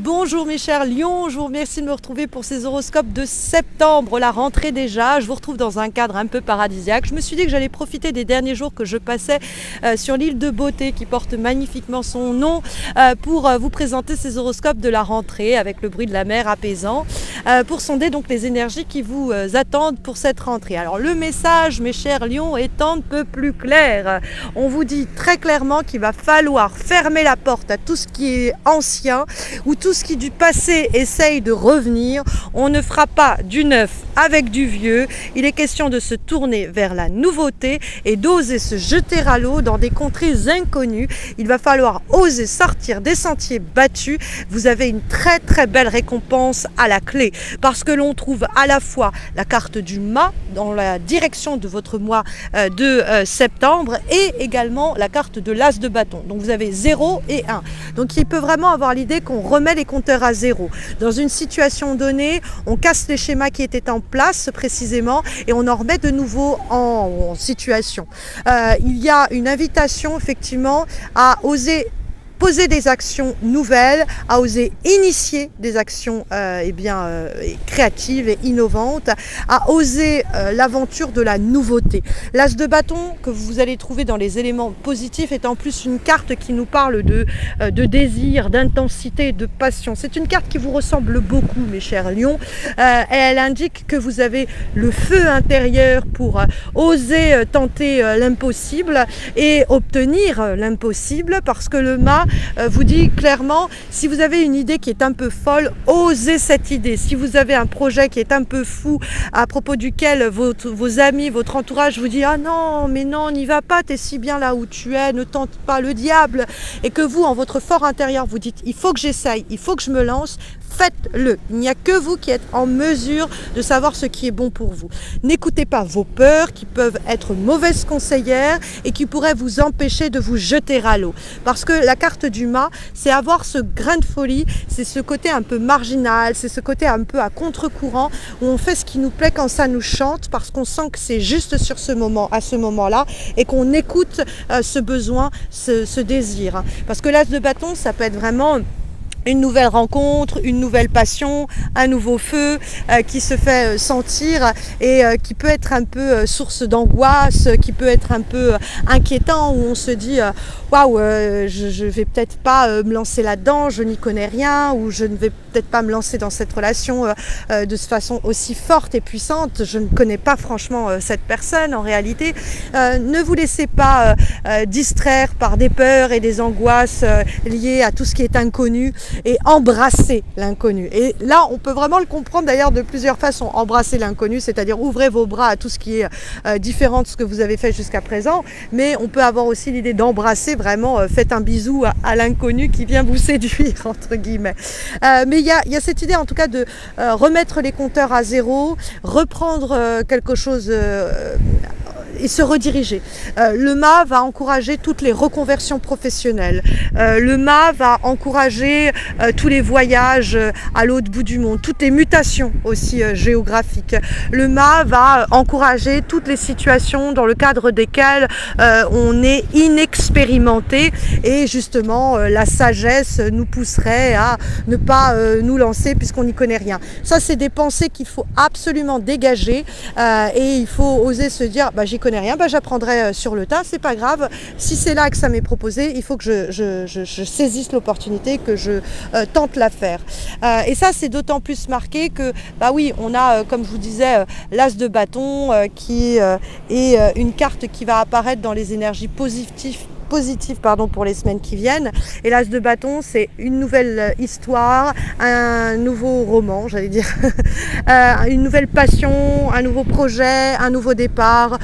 Bonjour mes chers lions, je vous remercie de me retrouver pour ces horoscopes de septembre, la rentrée déjà. Je vous retrouve dans un cadre un peu paradisiaque. Je me suis dit que j'allais profiter des derniers jours que je passais sur l'île de Beauté qui porte magnifiquement son nom pour vous présenter ces horoscopes de la rentrée avec le bruit de la mer apaisant pour sonder donc les énergies qui vous attendent pour cette rentrée. Alors le message mes chers lions est un peu plus clair. On vous dit très clairement qu'il va falloir fermer la porte à tout ce qui est ancien ou tout ce qui du passé essaye de revenir. On ne fera pas du neuf avec du vieux. Il est question de se tourner vers la nouveauté et d'oser se jeter à l'eau dans des contrées inconnues. Il va falloir oser sortir des sentiers battus. Vous avez une très très belle récompense à la clé parce que l'on trouve à la fois la carte du mât dans la direction de votre mois de septembre et également la carte de l'as de bâton. Donc vous avez 0 et 1. Donc il peut vraiment avoir l'idée qu'on remet les compteurs à zéro. Dans une situation donnée, on casse les schémas qui étaient en place précisément et on en remet de nouveau en situation. Il y a une invitation effectivement à oser poser des actions nouvelles, à oser initier des actions créatives et innovantes, à oser l'aventure de la nouveauté. L'as de bâton que vous allez trouver dans les éléments positifs est en plus une carte qui nous parle de désir, d'intensité, de passion. C'est une carte qui vous ressemble beaucoup mes chers lions. Elle indique que vous avez le feu intérieur pour oser tenter l'impossible et obtenir l'impossible parce que le mât vous dit clairement, si vous avez une idée qui est un peu folle, osez cette idée. Si vous avez un projet qui est un peu fou, à propos duquel vos amis, votre entourage vous dit « Ah non, mais non, n'y va pas, t'es si bien là où tu es, ne tente pas le diable » et que vous, en votre fort intérieur, vous dites « Il faut que j'essaye, il faut que je me lance », faites-le. Il n'y a que vous qui êtes en mesure de savoir ce qui est bon pour vous. N'écoutez pas vos peurs qui peuvent être mauvaises conseillères et qui pourraient vous empêcher de vous jeter à l'eau. Parce que la carte du mât, c'est avoir ce grain de folie, c'est ce côté un peu marginal, c'est ce côté un peu à contre-courant où on fait ce qui nous plaît quand ça nous chante parce qu'on sent que c'est juste sur ce moment, à ce moment-là et qu'on écoute ce besoin, ce désir. Parce que l'as de bâton, ça peut être vraiment une nouvelle rencontre, une nouvelle passion, un nouveau feu qui se fait sentir et qui peut être un peu source d'angoisse, qui peut être un peu inquiétant où on se dit waouh, je vais peut-être pas me lancer là-dedans, je n'y connais rien ou je ne vais peut-être pas me lancer dans cette relation de façon aussi forte et puissante, je ne connais pas franchement cette personne en réalité. Ne vous laissez pas distraire par des peurs et des angoisses liées à tout ce qui est inconnu et embrasser l'inconnu. Et là, on peut vraiment le comprendre d'ailleurs de plusieurs façons. Embrasser l'inconnu, c'est-à-dire ouvrez vos bras à tout ce qui est différent de ce que vous avez fait jusqu'à présent, mais on peut avoir aussi l'idée d'embrasser vraiment, faites un bisou à l'inconnu qui vient vous séduire, entre guillemets. Mais il y a cette idée en tout cas de remettre les compteurs à zéro, reprendre quelque chose et se rediriger. Le mât va encourager toutes les reconversions professionnelles. Le mât va encourager tous les voyages à l'autre bout du monde, toutes les mutations aussi géographiques. Le mât va encourager toutes les situations dans le cadre desquelles on est inexpérimenté et justement la sagesse nous pousserait à ne pas nous lancer puisqu'on n'y connaît rien. Ça, c'est des pensées qu'il faut absolument dégager et il faut oser se dire bah, j'y connais rien, bah, j'apprendrai sur le tas, c'est pas grave. Si c'est là que ça m'est proposé, il faut que je saisisse l'opportunité, que je tente l'affaire. Et ça, c'est d'autant plus marqué que, bah oui, on a, comme je vous disais, l'as de bâton qui est une carte qui va apparaître dans les énergies positives pour les semaines qui viennent. Et l'as de bâton, c'est une nouvelle histoire, un nouveau roman, j'allais dire, une nouvelle passion, un nouveau projet, un nouveau départ.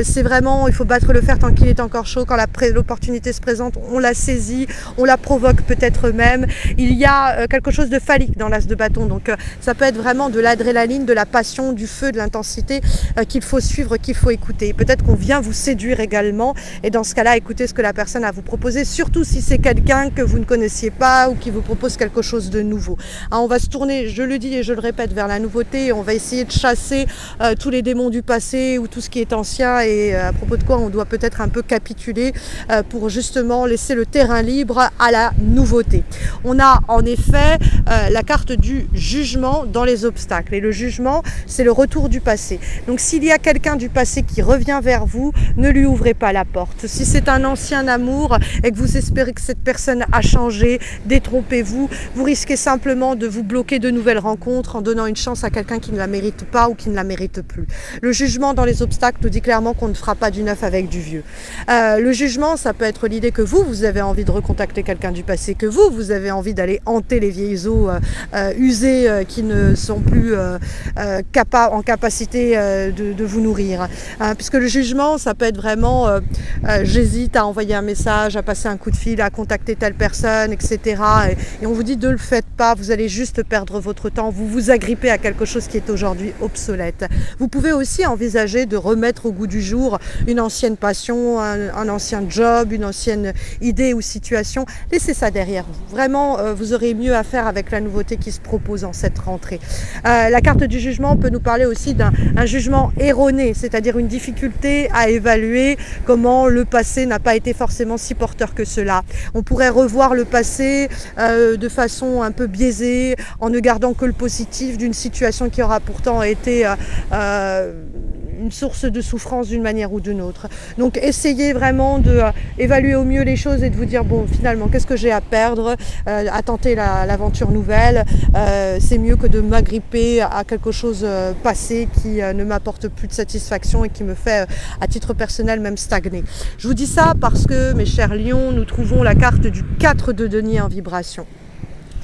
C'est vraiment, il faut battre le fer tant qu'il est encore chaud. Quand l'opportunité se présente, on la saisit, on la provoque peut-être même. Il y a quelque chose de phallique dans l'as de bâton. Donc ça peut être vraiment de l'adrénaline, de la passion, du feu, de l'intensité qu'il faut suivre, qu'il faut écouter. Peut-être qu'on vient vous séduire également. Et dans ce cas-là, écoutez ce que que la personne a à vous proposer, surtout si c'est quelqu'un que vous ne connaissiez pas ou qui vous propose quelque chose de nouveau. Hein, on va se tourner, je le dis et je le répète, vers la nouveauté. On va essayer de chasser tous les démons du passé ou tout ce qui est ancien et à propos de quoi on doit peut-être un peu capituler pour justement laisser le terrain libre à la nouveauté. On a en effet la carte du jugement dans les obstacles. Et le jugement, c'est le retour du passé. Donc s'il y a quelqu'un du passé qui revient vers vous, ne lui ouvrez pas la porte. Si c'est un ancien amour et que vous espérez que cette personne a changé, détrompez-vous. Vous risquez simplement de vous bloquer de nouvelles rencontres en donnant une chance à quelqu'un qui ne la mérite pas ou qui ne la mérite plus. Le jugement dans les obstacles nous dit clairement qu'on ne fera pas du neuf avec du vieux. Le jugement, ça peut être l'idée que vous avez envie de recontacter quelqu'un du passé, que vous avez envie d'aller hanter les vieilles eaux usées qui ne sont plus en capacité de vous nourrir. Puisque le jugement, ça peut être vraiment j'hésite à envoyer un message, à passer un coup de fil, à contacter telle personne, etc. Et on vous dit ne le faites pas, vous allez juste perdre votre temps, vous vous agrippez à quelque chose qui est aujourd'hui obsolète. Vous pouvez aussi envisager de remettre au goût du jour une ancienne passion, un ancien job, une ancienne idée ou situation. Laissez ça derrière vous. Vraiment, vous aurez mieux à faire avec la nouveauté qui se propose en cette rentrée. La carte du jugement peut nous parler aussi d'un jugement erroné, c'est-à-dire une difficulté à évaluer comment le passé n'a pas été forcément si porteur que cela. On pourrait revoir le passé de façon un peu biaisée, en ne gardant que le positif d'une situation qui aura pourtant été une source de souffrance d'une manière ou d'une autre. Donc essayez vraiment d'évaluer au mieux les choses et de vous dire bon finalement qu'est-ce que j'ai à perdre, à tenter l'aventure nouvelle, c'est mieux que de m'agripper à quelque chose passé qui ne m'apporte plus de satisfaction et qui me fait à titre personnel même stagner. Je vous dis ça parce que mes chers lions, nous trouvons la carte du 4 de denier en vibration.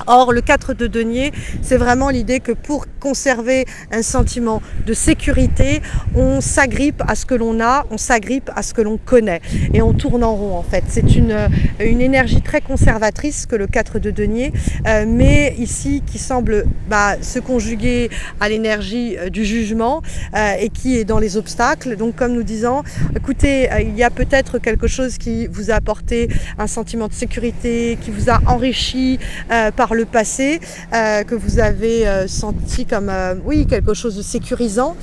Or, le 4 de denier, c'est vraiment l'idée que pour conserver un sentiment de sécurité, on s'agrippe à ce que l'on a, on s'agrippe à ce que l'on connaît. Et on tourne en rond, en fait. C'est une énergie très conservatrice que le 4 de denier, mais ici qui semble se conjuguer à l'énergie du jugement et qui est dans les obstacles. Donc, comme nous disons, écoutez, il y a peut-être quelque chose qui vous a apporté un sentiment de sécurité, qui vous a enrichi par le passé, que vous avez senti comme oui, quelque chose de sécurisant,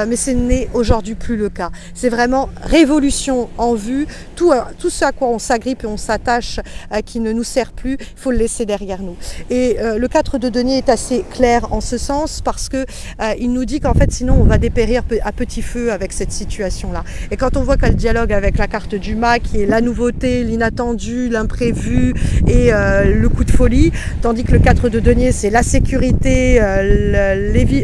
mais ce n'est aujourd'hui plus le cas. C'est vraiment révolution en vue, tout ce à quoi on s'agrippe et on s'attache qui ne nous sert plus, il faut le laisser derrière nous. Et le 4 de denier est assez clair en ce sens parce que il nous dit qu'en fait sinon on va dépérir à petit feu avec cette situation-là. Et quand on voit qu'elle dialogue avec la carte du mât qui est la nouveauté, l'inattendu, l'imprévu et le coup de folie, tandis que le 4 de denier c'est la sécurité,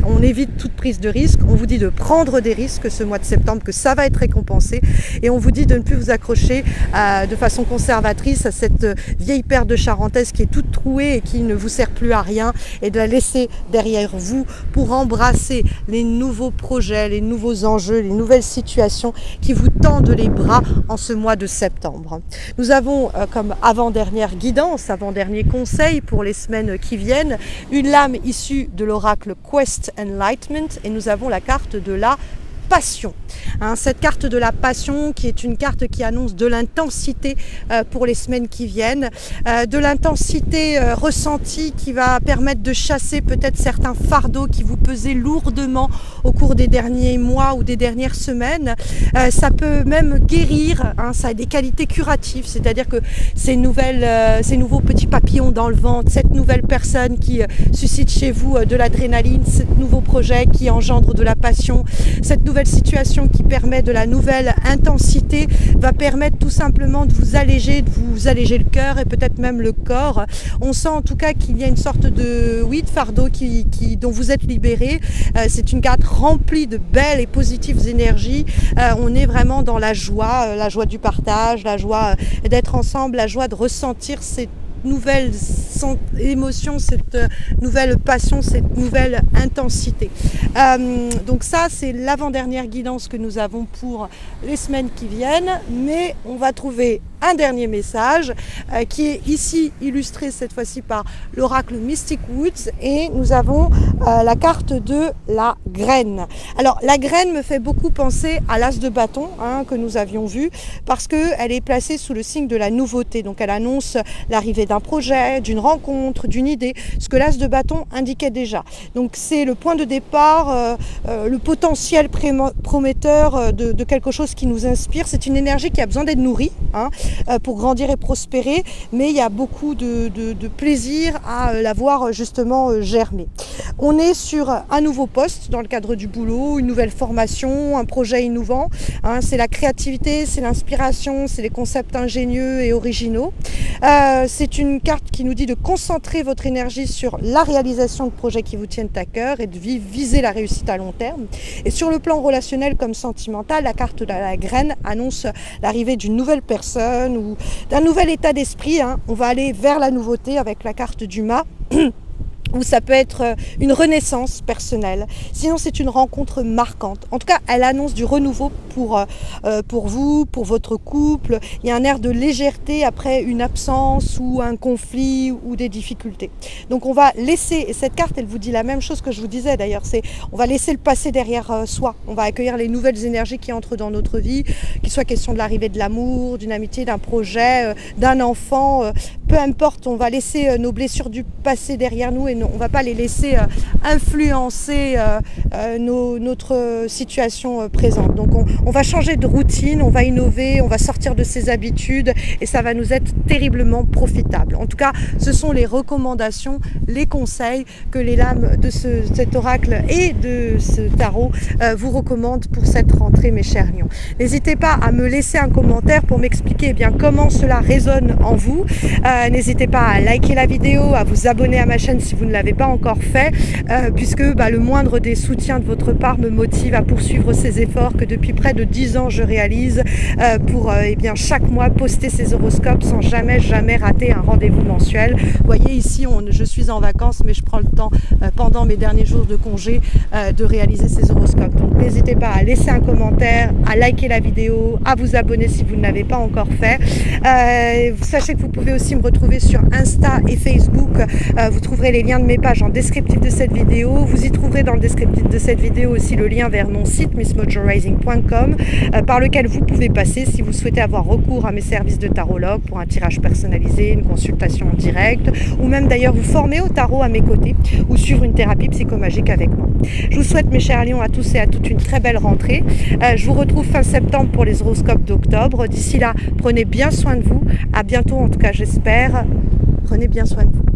on évite toute prise de risque, on vous dit de prendre des risques ce mois de septembre, que ça va être récompensé et on vous dit de ne plus vous accrocher de façon conservatrice à cette vieille paire de charentaises qui est toute trouée et qui ne vous sert plus à rien et de la laisser derrière vous pour embrasser les nouveaux projets, les nouveaux enjeux, les nouvelles situations qui vous tendent les bras en ce mois de septembre. Nous avons comme avant-dernière guidance, avant-dernier conseil pour les semaines qui viennent, une lame issue de l'oracle Quest Enlightenment et nous avons la carte de la passion. Cette carte de la passion qui est une carte qui annonce de l'intensité pour les semaines qui viennent, de l'intensité ressentie qui va permettre de chasser peut-être certains fardeaux qui vous pesaient lourdement au cours des derniers mois ou des dernières semaines. Ça peut même guérir, ça a des qualités curatives, c'est-à-dire que ces nouveaux petits papillons dans le ventre, cette nouvelle personne qui suscite chez vous de l'adrénaline, ce nouveau projet qui engendre de la passion, cette nouvelle situation qui permet de la nouvelle intensité va permettre tout simplement de vous alléger le cœur et peut-être même le corps. On sent en tout cas qu'il y a une sorte de fardeau dont vous êtes libéré. C'est une carte remplie de belles et positives énergies. On est vraiment dans la joie du partage, la joie d'être ensemble, la joie de ressentir cette nouvelle émotion, cette nouvelle passion, cette nouvelle intensité. Donc ça, c'est l'avant-dernière guidance que nous avons pour les semaines qui viennent, mais on va trouver un dernier message qui est ici illustré cette fois-ci par l'oracle Mystic Woods, et nous avons la carte de la graine. Alors la graine me fait beaucoup penser à l'as de bâton que nous avions vu, parce qu'elle est placée sous le signe de la nouveauté, donc elle annonce l'arrivée d'un projet, d'une rencontre, d'une idée, ce que l'as de bâton indiquait déjà. Donc c'est le point de départ, le potentiel prometteur de quelque chose qui nous inspire. C'est une énergie qui a besoin d'être nourrie pour grandir et prospérer, mais il y a beaucoup de plaisir à la voir justement germer. On est sur un nouveau poste dans le cadre du boulot, une nouvelle formation, un projet innovant. C'est la créativité, c'est l'inspiration, c'est les concepts ingénieux et originaux. C'est une carte qui nous dit de concentrer votre énergie sur la réalisation de projets qui vous tiennent à cœur et de viser la réussite à long terme. Et sur le plan relationnel comme sentimental, la carte de la graine annonce l'arrivée d'une nouvelle personne ou d'un nouvel état d'esprit. On va aller vers la nouveauté avec la carte du mât. Ou ça peut être une renaissance personnelle. Sinon, c'est une rencontre marquante. En tout cas, elle annonce du renouveau pour vous, pour votre couple. Il y a un air de légèreté après une absence ou un conflit ou des difficultés. Donc, on va laisser, et cette carte, elle vous dit la même chose que je vous disais d'ailleurs, c'est on va laisser le passé derrière soi. On va accueillir les nouvelles énergies qui entrent dans notre vie, qu'il soit question de l'arrivée de l'amour, d'une amitié, d'un projet, d'un enfant. Peu importe, on va laisser nos blessures du passé derrière nous et on ne va pas les laisser influencer notre situation présente. Donc on va changer de routine, on va innover, on va sortir de ses habitudes et ça va nous être terriblement profitable. En tout cas, ce sont les recommandations, les conseils que les lames de cet oracle et de ce tarot vous recommandent pour cette rentrée, mes chers lions. N'hésitez pas à me laisser un commentaire pour m'expliquer comment cela résonne en vous. N'hésitez pas à liker la vidéo, à vous abonner à ma chaîne si vous ne l'avez pas encore fait, puisque le moindre des soutiens de votre part me motive à poursuivre ces efforts que depuis près de 10 ans je réalise pour chaque mois poster ces horoscopes sans jamais rater un rendez-vous mensuel. Vous voyez ici, je suis en vacances, mais je prends le temps pendant mes derniers jours de congé de réaliser ces horoscopes. Donc n'hésitez pas à laisser un commentaire, à liker la vidéo, à vous abonner si vous ne l'avez pas encore fait. Sachez que vous pouvez aussi me retrouver sur Insta et Facebook. Vous trouverez les liens de mes pages en descriptif de cette vidéo. Vous y trouverez dans le descriptif de cette vidéo aussi le lien vers mon site missmojorising.com par lequel vous pouvez passer si vous souhaitez avoir recours à mes services de tarologue pour un tirage personnalisé, une consultation en direct ou même d'ailleurs vous former au tarot à mes côtés ou suivre une thérapie psychomagique avec moi. Je vous souhaite, mes chers lions, à tous et à toutes une très belle rentrée. Je vous retrouve fin septembre pour les horoscopes d'octobre. D'ici là, prenez bien soin de vous. À bientôt, en tout cas j'espère. Prenez bien soin de vous.